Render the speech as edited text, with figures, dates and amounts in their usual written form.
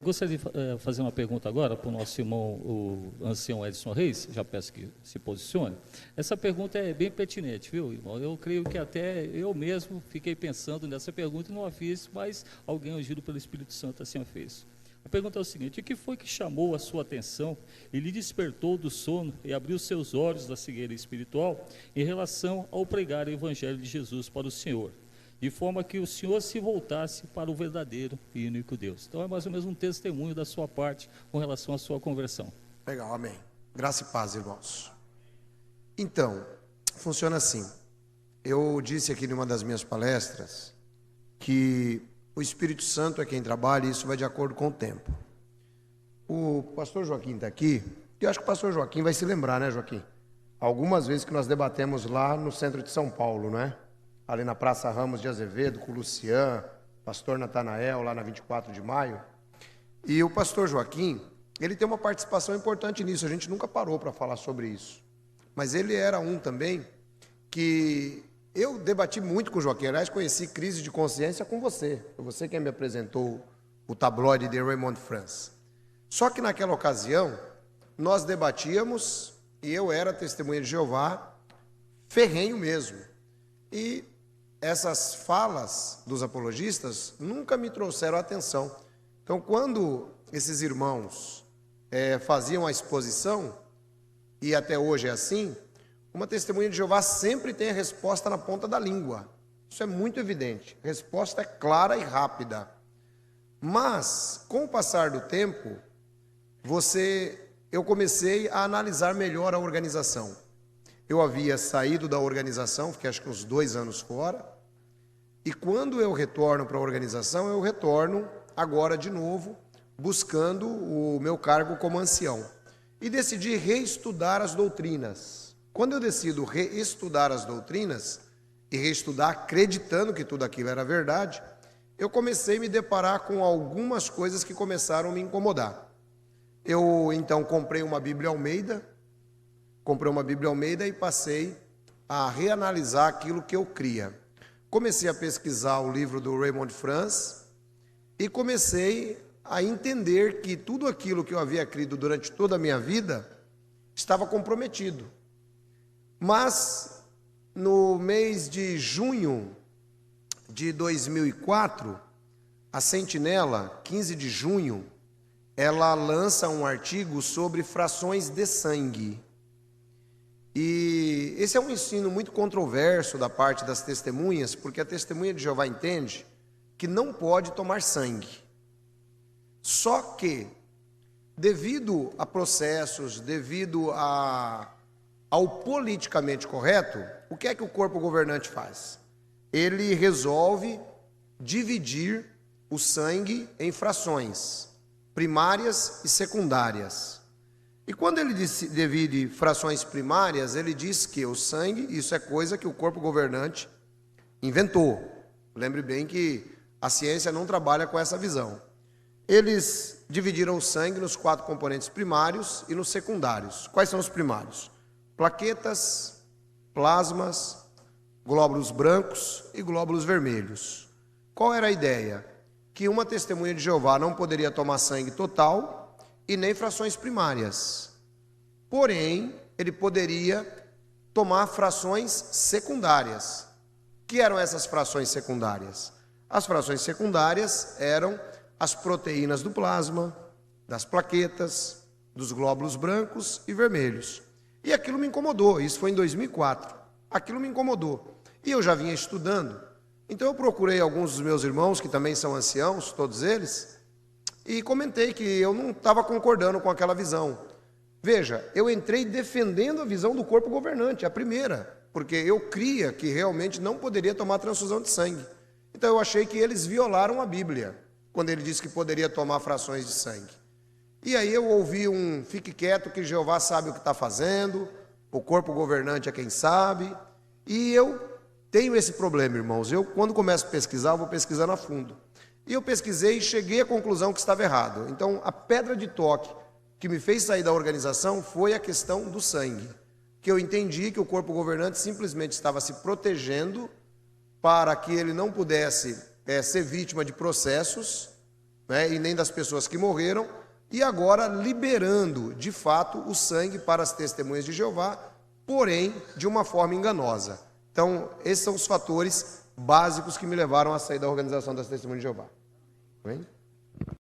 Gostaria de fazer uma pergunta agora para o nosso irmão, o ancião Edson Reis, já peço que se posicione. Essa pergunta é bem pertinente, viu, irmão? Eu creio que até eu mesmo fiquei pensando nessa pergunta e não a fiz, mas alguém ungido pelo Espírito Santo assim a fez. A pergunta é o seguinte: o que foi que chamou a sua atenção e lhe despertou do sono e abriu seus olhos da cegueira espiritual em relação ao pregar o Evangelho de Jesus para o Senhor, de forma que o Senhor se voltasse para o verdadeiro e único Deus? Então é mais ou menos um testemunho da sua parte com relação à sua conversão. Legal, amém. Graça e paz, irmãos. Então, funciona assim. Eu disse aqui numa das minhas palestras que o Espírito Santo é quem trabalha e isso vai de acordo com o tempo. O pastor Joaquim está aqui, e eu acho que o pastor Joaquim vai se lembrar, né, Joaquim? Algumas vezes que nós debatemos lá no centro de São Paulo, né? Ali na Praça Ramos de Azevedo, com o Lucian, pastor Natanael, lá na 24 de maio. E o pastor Joaquim, ele tem uma participação importante nisso, a gente nunca parou para falar sobre isso. Mas ele era um também que eu debati muito com o Joaquim, aliás, conheci crise de consciência com você. Foi você quem me apresentou o tabloide de Raymond France. Só que naquela ocasião, nós debatíamos, e eu era testemunha de Jeová, ferrenho mesmo. E essas falas dos apologistas nunca me trouxeram atenção. Então, quando esses irmãos faziam a exposição, e até hoje é assim, uma testemunha de Jeová sempre tem a resposta na ponta da língua. Isso é muito evidente. A resposta é clara e rápida. Mas, com o passar do tempo, eu comecei a analisar melhor a organização. Eu havia saído da organização, fiquei acho que uns 2 anos fora, e quando eu retorno para a organização, eu retorno agora de novo, buscando o meu cargo como ancião. E decidi reestudar as doutrinas. Quando eu decido reestudar as doutrinas, e reestudar acreditando que tudo aquilo era verdade, eu comecei a me deparar com algumas coisas que começaram a me incomodar. Eu, então, comprei uma Bíblia Almeida e passei a reanalisar aquilo que eu cria. Comecei a pesquisar o livro do Raymond France e comecei a entender que tudo aquilo que eu havia crido durante toda a minha vida estava comprometido. Mas, no mês de junho de 2004, a Sentinela, 15 de junho, ela lança um artigo sobre frações de sangue. E esse é um ensino muito controverso da parte das testemunhas, porque a testemunha de Jeová entende que não pode tomar sangue. Só que, devido a processos, devido ao politicamente correto, o que é que o corpo governante faz? Ele resolve dividir o sangue em frações primárias e secundárias. E quando ele divide frações primárias, ele diz que o sangue, isso é coisa que o corpo governante inventou. Lembre bem que a ciência não trabalha com essa visão. Eles dividiram o sangue nos 4 componentes primários e nos secundários. Quais são os primários? Plaquetas, plasmas, glóbulos brancos e glóbulos vermelhos. Qual era a ideia? Que uma testemunha de Jeová não poderia tomar sangue total e nem frações primárias. Porém, ele poderia tomar frações secundárias. Que eram essas frações secundárias? As frações secundárias eram as proteínas do plasma, das plaquetas, dos glóbulos brancos e vermelhos. E aquilo me incomodou, isso foi em 2004. Aquilo me incomodou. E eu já vinha estudando. Então eu procurei alguns dos meus irmãos, que também são anciãos, todos eles, e comentei que eu não estava concordando com aquela visão. Veja, eu entrei defendendo a visão do corpo governante, a primeira, porque eu cria que realmente não poderia tomar transfusão de sangue. Então eu achei que eles violaram a Bíblia, quando ele disse que poderia tomar frações de sangue. E aí eu ouvi fique quieto que Jeová sabe o que está fazendo, o corpo governante é quem sabe, e eu tenho esse problema, irmãos. Eu, quando começo a pesquisar, eu vou pesquisando a fundo. E eu pesquisei e cheguei à conclusão que estava errado. Então, a pedra de toque que me fez sair da organização foi a questão do sangue. Que eu entendi que o corpo governante simplesmente estava se protegendo para que ele não pudesse ser vítima de processos né, e nem das pessoas que morreram, e agora liberando, de fato, o sangue para as testemunhas de Jeová, porém, de uma forma enganosa. Então, esses são os fatores básicos que me levaram a sair da organização das testemunhas de Jeová. Amém?